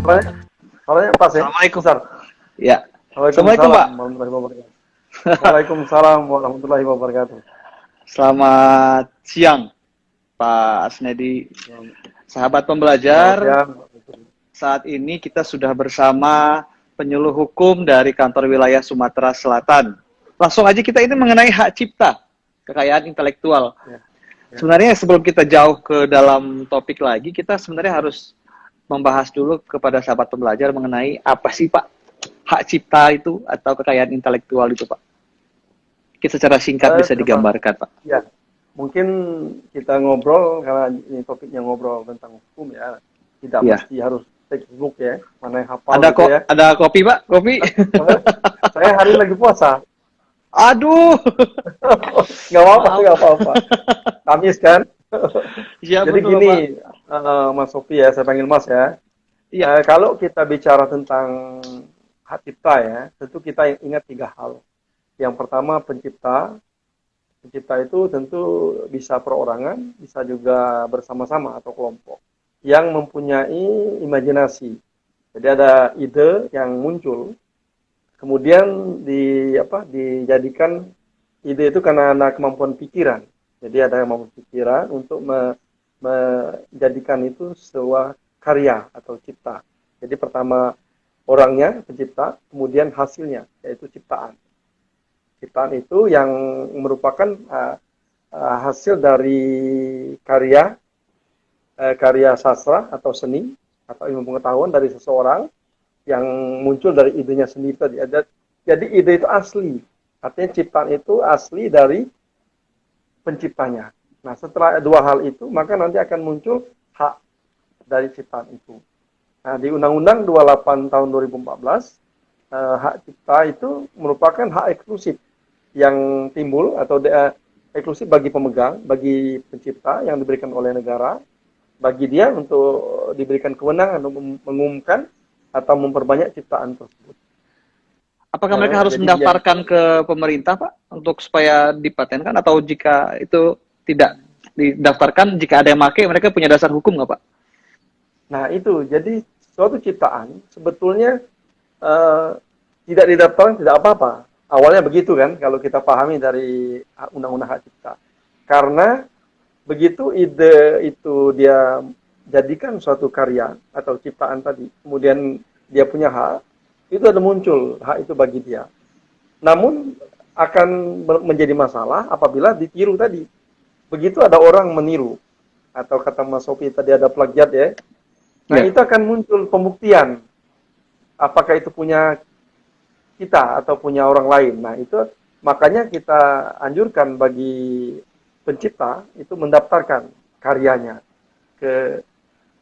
Suaranya pas ya? Assalamualaikum. Besar. Ya. Assalamualaikum, Waalaikumsalam Pak. warahmatullahi wabarakatuh. Waalaikumsalam warahmatullahi wabarakatuh. Selamat siang, Pak Asnedi. Sahabat Selamat pembelajar, siang. saat ini kita sudah bersama penyuluh hukum dari kantor wilayah Sumatera Selatan. Langsung aja kita ini mengenai hak cipta, kekayaan intelektual. Ya, ya. Sebenarnya sebelum kita jauh ke dalam topik lagi, kita sebenarnya harus membahas dulu kepada sahabat pembelajar mengenai apa sih, Pak, hak cipta itu atau kekayaan intelektual itu, Pak. Kita secara singkat bisa digambarkan, Pak. Ya, mungkin kita ngobrol karena ini topiknya ngobrol tentang hukum ya. Tidak Ya. mesti harus textbook ya, mana yang hafal Ada gitu ya. ada kopi, Pak? Kopi? Saya hari ini lagi puasa. Aduh. Nggak apa-apa, nggak apa-apa. Kamis kan. Ya, Jadi betul, gini, Pak. Mas Sofi ya, saya panggil Mas ya. Iya. Kalau kita bicara tentang hak cipta ya, tentu kita ingat 3 hal. Yang pertama pencipta. Pencipta itu tentu bisa perorangan, bisa juga bersama-sama atau kelompok yang mempunyai imajinasi. Jadi ada ide yang muncul, kemudian dijadikan ide itu karena ada kemampuan pikiran. Jadi ada kemampuan pikiran untuk menjadikan itu sebuah karya atau cipta. Jadi pertama orangnya pencipta, kemudian hasilnya yaitu ciptaan. Ciptaan itu yang merupakan hasil dari karya sastra atau seni atau ilmu pengetahuan dari seseorang yang muncul dari idenya sendiri tadi. Jadi ide itu asli, artinya ciptaan itu asli dari penciptanya. Nah, setelah 2 hal itu, maka nanti akan muncul hak dari ciptaan itu. Nah, di Undang-Undang 28 tahun 2014, hak cipta itu merupakan hak eksklusif yang timbul atau eksklusif bagi pemegang, bagi pencipta yang diberikan oleh negara, bagi dia untuk diberikan kewenangan untuk mengumumkan atau memperbanyak ciptaan tersebut. Apakah mereka harus mendaftarkan ke pemerintah, Pak, untuk supaya dipatenkan, atau jika itu tidak didaftarkan, jika ada yang pakai, mereka punya dasar hukum nggak, Pak? Nah, itu. Jadi suatu ciptaan sebetulnya tidak didaftarkan tidak apa-apa. Awalnya begitu kan, kalau kita pahami dari Undang-Undang Hak Cipta. Karena begitu ide itu dia jadikan suatu karya atau ciptaan tadi, kemudian dia punya hak, itu ada muncul hak itu bagi dia. Namun akan menjadi masalah apabila ditiru tadi. Begitu ada orang meniru, atau kata Mas Sofi tadi ada plagiat ya. Nah, itu akan muncul pembuktian. Apakah itu punya kita atau punya orang lain. Nah, itu makanya kita anjurkan bagi pencipta itu mendaftarkan karyanya ke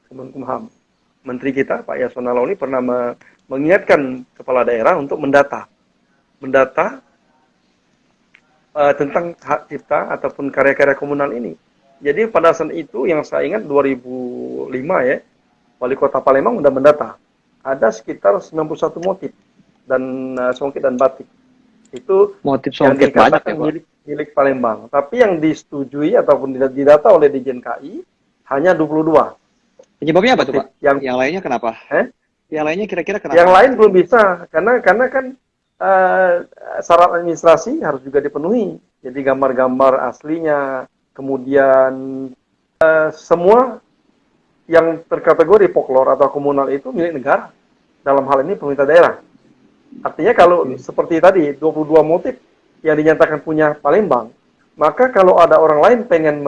Kemenkumham. Menteri kita, Pak Yasona Lawli, pernah mengingatkan kepala daerah untuk mendata tentang hak cipta ataupun karya-karya komunal ini. Jadi pada saat itu yang saya ingat 2005 ya, Wali Kota Palembang sudah mendata. Ada sekitar 91 motif dan songket dan batik. Itu motif yang songket banyak ya, dikatakan milik Palembang. Tapi yang disetujui ataupun didata oleh Dijen KI hanya 22. Penyebabnya apa tuh, Pak? Yang lainnya kenapa? Yang lainnya kira-kira kenapa? Yang lain belum bisa karena kan syarat administrasi harus juga dipenuhi. Jadi gambar-gambar aslinya, kemudian semua yang terkategori folklore atau komunal itu milik negara. Dalam hal ini pemerintah daerah. Artinya kalau seperti tadi 22 motif yang dinyatakan punya Palembang, maka kalau ada orang lain pengen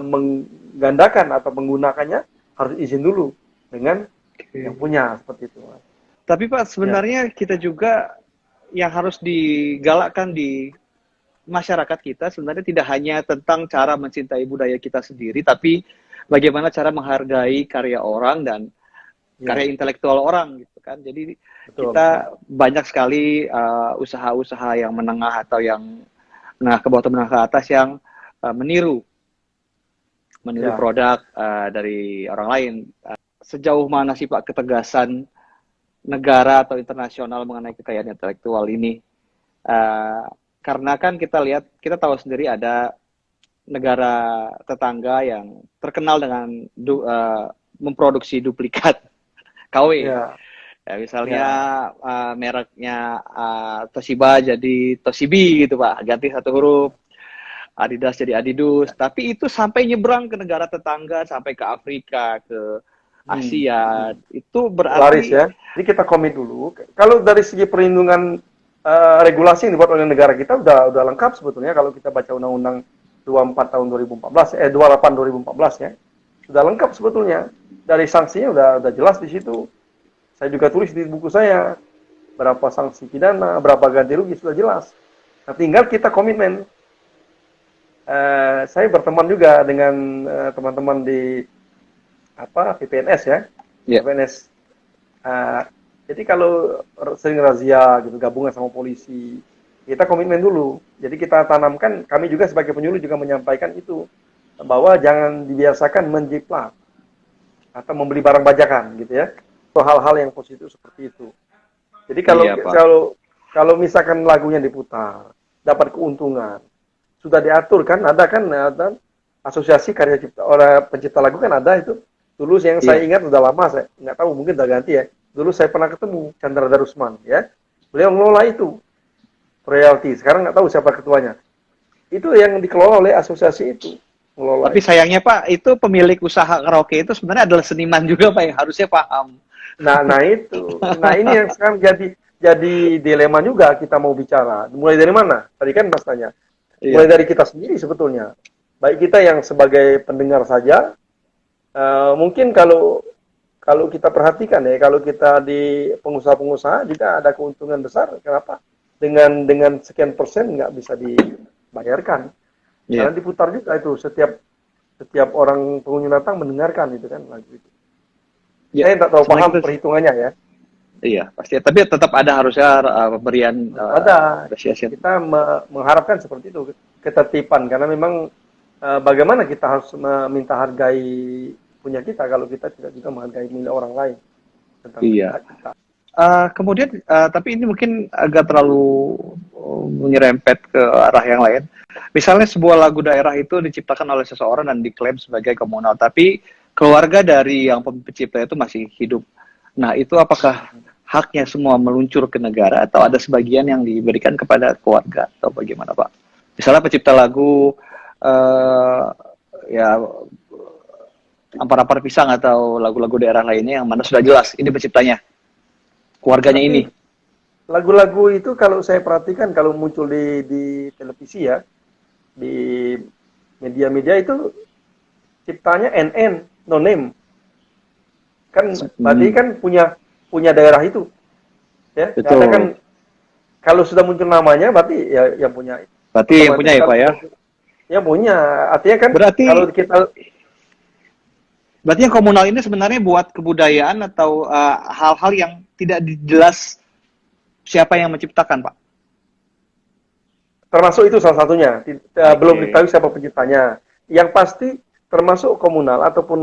menggandakan atau menggunakannya harus izin dulu dengan yang punya, seperti itu. Tapi Pak, sebenarnya kita juga yang harus digalakkan di masyarakat kita sebenarnya tidak hanya tentang cara mencintai budaya kita sendiri, tapi bagaimana cara menghargai karya orang dan karya intelektual orang gitu kan. Jadi kita banyak sekali usaha-usaha yang menengah atau yang menengah ke bawah atau menengah ke atas yang meniru produk dari orang lain. Sejauh mana sih Pak ketegasan negara atau internasional mengenai kekayaan intelektual ini? Karena kan kita tahu sendiri ada negara tetangga yang terkenal dengan memproduksi duplikat KW. Ya, Ya, misalnya ya, mereknya Toshiba jadi Toshibi gitu Pak, ganti satu huruf. Adidas jadi Adidus, tapi itu sampai nyebrang ke negara tetangga, sampai ke Afrika, ke hmm, Asia. Itu laris berarti ya. Jadi kita komit dulu. Kalau dari segi perlindungan regulasi yang dibuat oleh negara kita udah lengkap sebetulnya kalau kita baca Undang-Undang 24 tahun 2014, 28 2014 ya. Sudah lengkap sebetulnya. Dari sanksinya udah jelas di situ. Saya juga tulis di buku saya berapa sanksi pidana, berapa ganti rugi sudah jelas. Nah, tinggal kita komitmen. Saya berteman juga dengan teman-teman di PPNS ya, ya. PPNS. Uh, jadi kalau sering razia gitu, gabungan sama polisi, kita komitmen dulu. Jadi kita tanamkan, kami juga sebagai penyuluh juga menyampaikan itu bahwa jangan dibiasakan menjiplak atau membeli barang bajakan gitu ya. Itu hal-hal yang positif seperti itu. Jadi kalau Iya, Pak. kalau kalau misalkan lagunya diputar, dapat keuntungan, sudah diatur kan, ada asosiasi karya cipta orang pencipta lagu kan ada itu. Dulu yang saya Iya. ingat udah lama, saya nggak tahu mungkin udah ganti ya. Dulu saya pernah ketemu Chandra Darusman ya. Beliau ngelola itu royalti. Sekarang nggak tahu siapa ketuanya. Itu yang dikelola oleh asosiasi itu, ngelola Tapi itu. sayangnya Pak, itu pemilik usaha karaoke itu sebenarnya adalah seniman juga Pak, yang harusnya paham. Nah itu. Nah ini yang sekarang jadi dilema juga kita mau bicara. Mulai dari mana? Tadi kan Mas tanya. Mulai Iya. dari kita sendiri sebetulnya. Baik kita yang sebagai pendengar saja, mungkin kalau kalau kita perhatikan ya, kalau kita di pengusaha-pengusaha juga ada keuntungan besar. Kenapa? Dengan sekian persen nggak bisa dibayarkan. Karena Iya. diputar juga itu setiap orang pengunjung datang mendengarkan itu kan lagu itu. Iya. Saya tidak tahu Sebenarnya paham kita, perhitungannya ya. iya, pasti. Tapi tetap ada harusnya pemberian Ada. apresiasi. Kita mengharapkan seperti itu ketertiban karena memang bagaimana kita harus meminta hargai punya kita kalau kita tidak juga menghargai milik orang lain tentang Iya. hak kita. Kemudian, tapi ini mungkin agak terlalu menyerempet ke arah yang lain. Misalnya sebuah lagu daerah itu diciptakan oleh seseorang dan diklaim sebagai komunal, tapi keluarga dari yang pencipta itu masih hidup. Nah, itu apakah haknya semua meluncur ke negara atau ada sebagian yang diberikan kepada keluarga atau bagaimana, Pak? Misalnya pencipta lagu eh, ya Ampar-Ampar Pisang atau lagu-lagu daerah lainnya yang mana sudah jelas ini penciptanya, keluarganya ini. Tapi lagu-lagu itu kalau saya perhatikan kalau muncul di televisi ya, di media-media itu ciptanya NN, no name. Kan berarti Hmm, kan punya daerah itu ya. Nggak ada kan betul. kalau sudah muncul namanya berarti ya yang punya Berarti yang otomatis punya ya, kalau Pak ya. yang punya artinya kan kalau Berarti kita berarti yang komunal ini sebenarnya buat kebudayaan atau hal-hal yang tidak jelas siapa yang menciptakan, Pak. termasuk itu salah satunya belum Oke. diketahui siapa penciptanya. Yang pasti termasuk komunal ataupun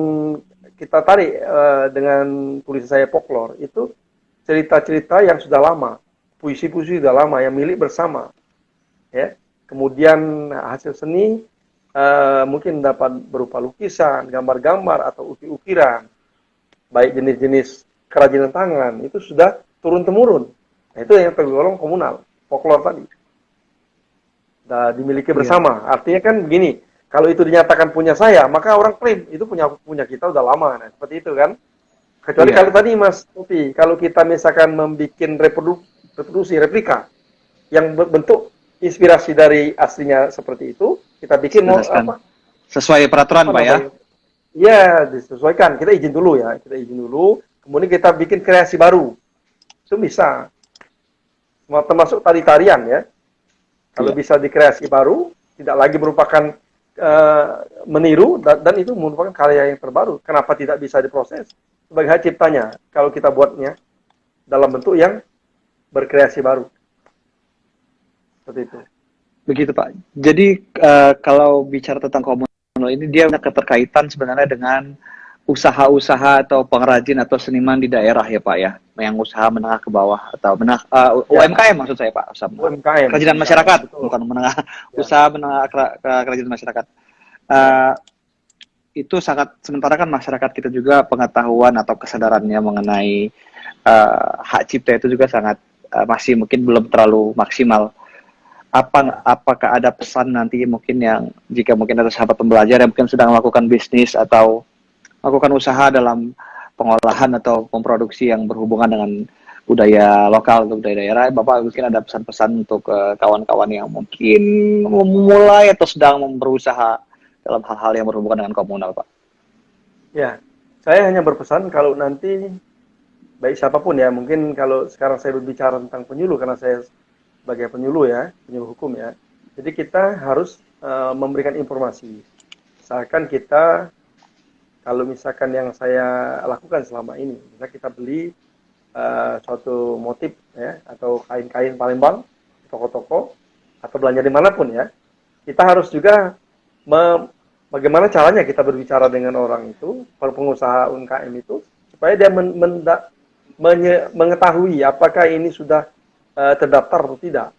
kita tarik dengan tulisan saya folklore itu cerita-cerita yang sudah lama, puisi-puisi sudah lama yang milik bersama, ya. Kemudian hasil seni mungkin dapat berupa lukisan, gambar-gambar atau ukir-ukiran, baik jenis-jenis kerajinan tangan itu sudah turun temurun. Nah, itu yang tergolong komunal, folklore tadi. Dimiliki Iya. bersama. Artinya kan begini, kalau itu dinyatakan punya saya, maka orang klaim itu punya kita udah lama. Nah, seperti itu kan. Kecuali kalau Iya. tadi Mas Tuti, kalau kita misalkan membuat reproduksi replika yang bentuk inspirasi dari aslinya seperti itu, kita bikin mau Jelaskan. Sesuai peraturan, apa Pak ya. namanya? Ya, disesuaikan. Kita izin dulu ya, kita izin dulu. Kemudian kita bikin kreasi baru. Itu bisa. Termasuk tari-tarian ya. Kalau Iya. bisa dikreasi baru, tidak lagi merupakan meniru dan itu merupakan karya yang terbaru. Kenapa tidak bisa diproses sebagai hak ciptanya? Kalau kita buatnya dalam bentuk yang berkreasi baru, seperti itu. Begitu, Pak. Jadi kalau bicara tentang komunal ini dia punya keterkaitan sebenarnya dengan usaha-usaha atau pengrajin atau seniman di daerah ya, Pak ya. Yang usaha menengah ke bawah atau Ya, UMKM maksud saya, Pak. Usaha menengah. UMKM, Kerajinan UMKM, masyarakat, betul. bukan menengah. Ya, Usaha menengah kerajinan masyarakat. ya. Eh, itu sangat, sementara kan masyarakat kita juga pengetahuan atau kesadarannya mengenai hak cipta itu juga sangat masih mungkin belum terlalu maksimal. Apakah ada pesan nanti mungkin yang jika mungkin ada sahabat pembelajar yang mungkin sedang melakukan bisnis atau melakukan usaha dalam pengolahan atau memproduksi yang berhubungan dengan budaya lokal atau budaya daerah, Bapak mungkin ada pesan-pesan untuk kawan-kawan yang mungkin memulai atau sedang berusaha dalam hal-hal yang berhubungan dengan komunal, Pak? Ya, saya hanya berpesan kalau nanti baik siapapun ya, mungkin kalau sekarang saya berbicara tentang penyuluh karena saya sebagai penyuluh ya, penyuluh hukum ya. Jadi kita harus memberikan informasi. Misalkan kita, kalau misalkan yang saya lakukan selama ini, misalnya kita beli suatu motif ya, atau kain-kain Palembang, toko-toko, atau belanja dimanapun ya, kita harus juga bagaimana caranya kita berbicara dengan orang itu, pengusaha UMKM itu, supaya dia mengetahui apakah ini sudah terdaftar atau tidak.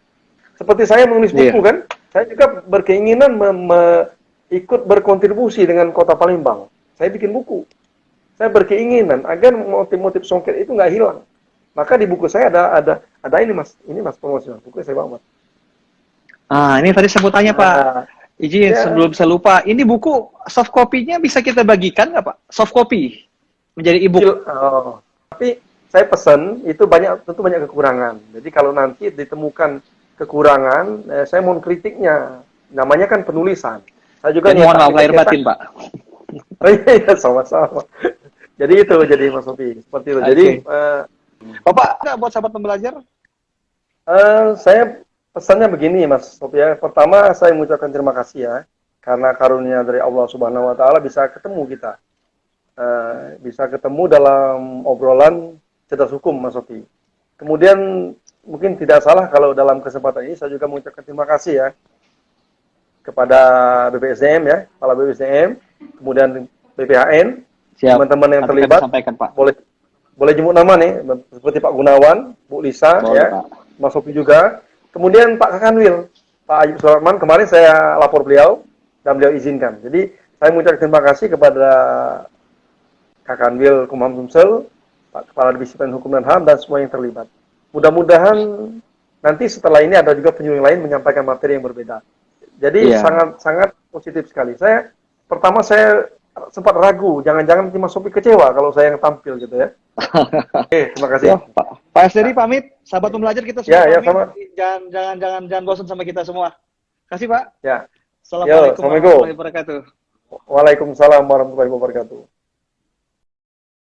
Seperti saya menulis buku kan, saya juga berkeinginan ikut berkontribusi dengan Kota Palembang. Saya bikin buku. Saya berkeinginan agar motif-motif songket itu nggak hilang. Maka di buku saya ada ini mas promosi buku saya bawa mas. Ini tadi saya mau tanya Pak. Izin sebelum saya lupa, ini buku soft copy-nya bisa kita bagikan nggak Pak? Soft copy menjadi e-book. Tapi saya pesan itu tentu banyak kekurangan. Jadi kalau nanti ditemukan kekurangan, saya mohon kritiknya. Namanya kan penulisan. Saya juga mohon maaf lahir batin Pak. Oh iya sama-sama. Jadi Mas Sofi seperti itu. Jadi Bapak nggak buat sahabat pembelajar? Saya pesannya begini Mas Sofi ya. Pertama saya mengucapkan terima kasih ya, karena karunia dari Allah Subhanahu Wa Taala bisa ketemu kita, bisa ketemu dalam obrolan cerdas hukum Mas Sofi. Kemudian mungkin tidak salah kalau dalam kesempatan ini saya juga mengucapkan terima kasih ya kepada BPSDM ya, kepala BPSDM, kemudian BPHN, teman-teman yang terlibat. Sampaikan, Pak. Boleh jemput nama nih, seperti Pak Gunawan, Bu Lisa, ya, Pak. Mas Sofi juga. Kemudian Pak Kakanwil, Pak Ayub Suratman, kemarin saya lapor beliau dan beliau izinkan. Jadi saya mengucapkan terima kasih kepada Kakanwil Kumham Sumsel, Pak Kepala Divisi Hukum dan HAM, dan semua yang terlibat. Mudah-mudahan nanti setelah ini ada juga penyuluh lain menyampaikan materi yang berbeda. Jadi sangat positif sekali. Pertama saya sempat ragu, jangan-jangan Mas Sofi kecewa kalau saya yang tampil gitu ya. Oke, terima kasih. Pak Asderi pamit, sahabat pembelajar kita semua pamit. Jangan bosan sama kita semua. Kasih Pak. Ya. Assalamualaikum warahmatullahi wabarakatuh. Waalaikumsalam warahmatullahi wabarakatuh.